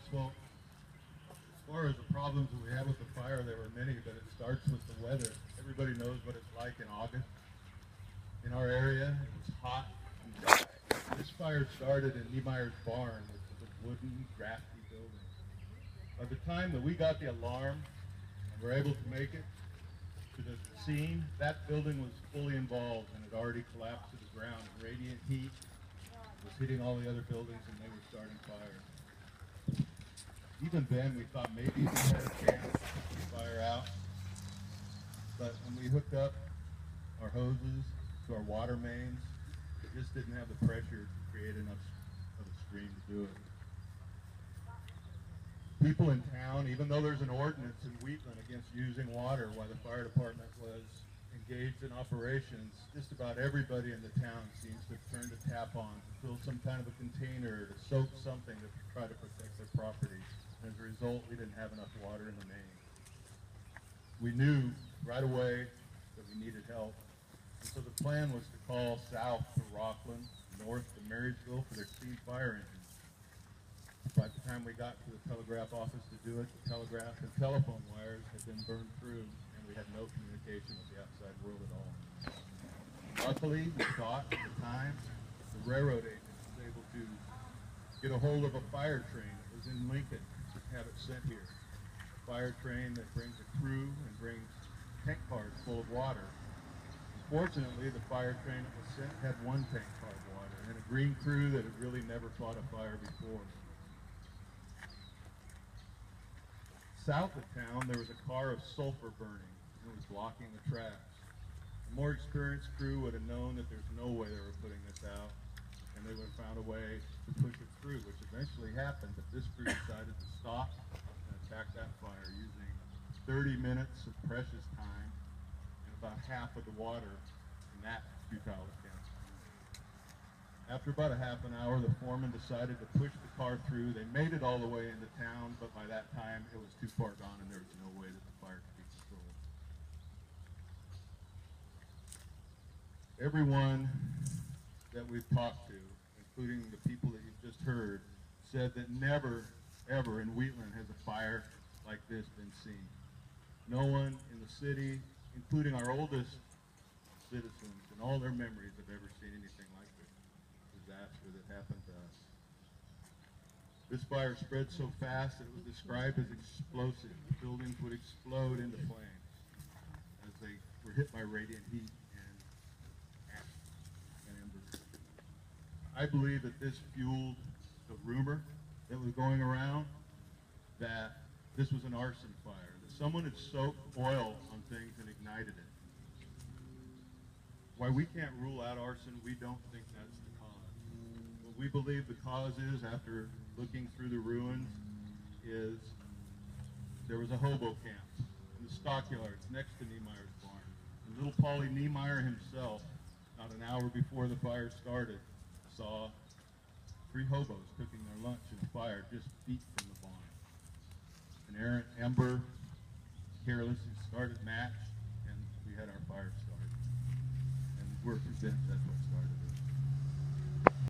course, well, as far as the problems that we had with the fire, there were many, but it starts with the weather. Everybody knows what it's like in August. In our area, it was hot and dry. This fire started in Niemeyer's barn, which is a wooden, drafty building. By the time that we got the alarm and were able to make it to the scene, that building was fully involved and had already collapsed to the ground. Radiant heat was hitting all the other buildings and they were starting fires. Even then, we thought maybe we had a chance to put the fire out. But when we hooked up our hoses to our water mains, it just didn't have the pressure to create enough of a stream to do it. People in town, even though there's an ordinance in Wheatland against using water while the fire department was engaged in operations, just about everybody in the town seems to have turned a tap on to fill some kind of a container, to soak something to try to protect their property. And as a result, we didn't have enough water in the main. We knew right away that we needed help. And so the plan was to call south to Rockland, north to Marysville for their steam fire engines. By the time we got to the telegraph office to do it, the telegraph and telephone wires had been burned through, and we had no communication with the outside world at all. Luckily, we thought at the time, the railroad agent was able to get a hold of a fire train that was in Lincoln to have it sent here. A fire train that brings a crew and brings tank cars full of water. Fortunately, the fire train that was sent had one tank car of water and a green crew that had really never fought a fire before. South of town, there was a car of sulfur burning and it was blocking the tracks. A more experienced crew would have known that there's no way they were putting this out, and they would have found a way to push it through, which eventually happened, but this crew decided to stop and attack that fire using 30 minutes of precious time and about half of the water in that futile attempt. After about a half an hour, the foreman decided to push the car through. They made it all the way into town, but by that time it was too far gone and there was no way that the fire could be controlled. Everyone that we've talked to, including the people that you've just heard, said that never, ever in Wheatland has a fire like this been seen. No one in the city, including our oldest citizens and all their memories, have ever seen anything like this disaster that happened to us. This fire spread so fast that it was described as explosive. The buildings would explode into flames as they were hit by radiant heat and ash and embers. I believe that this fueled the rumor that was going around that this was an arson fire, that someone had soaked oil on things and ignited it. Why we can't rule out arson, we don't think that's the cause. What we believe the cause is, after looking through the ruins, is there was a hobo camp in the stockyards next to Niemeyer's barn. And little Paulie Niemeyer himself, not an hour before the fire started, saw 3 hobos cooking their lunch in a fire just feet from the barn. An errant ember, carelessly started match, and we had our fire started. And we're convinced that's what started it.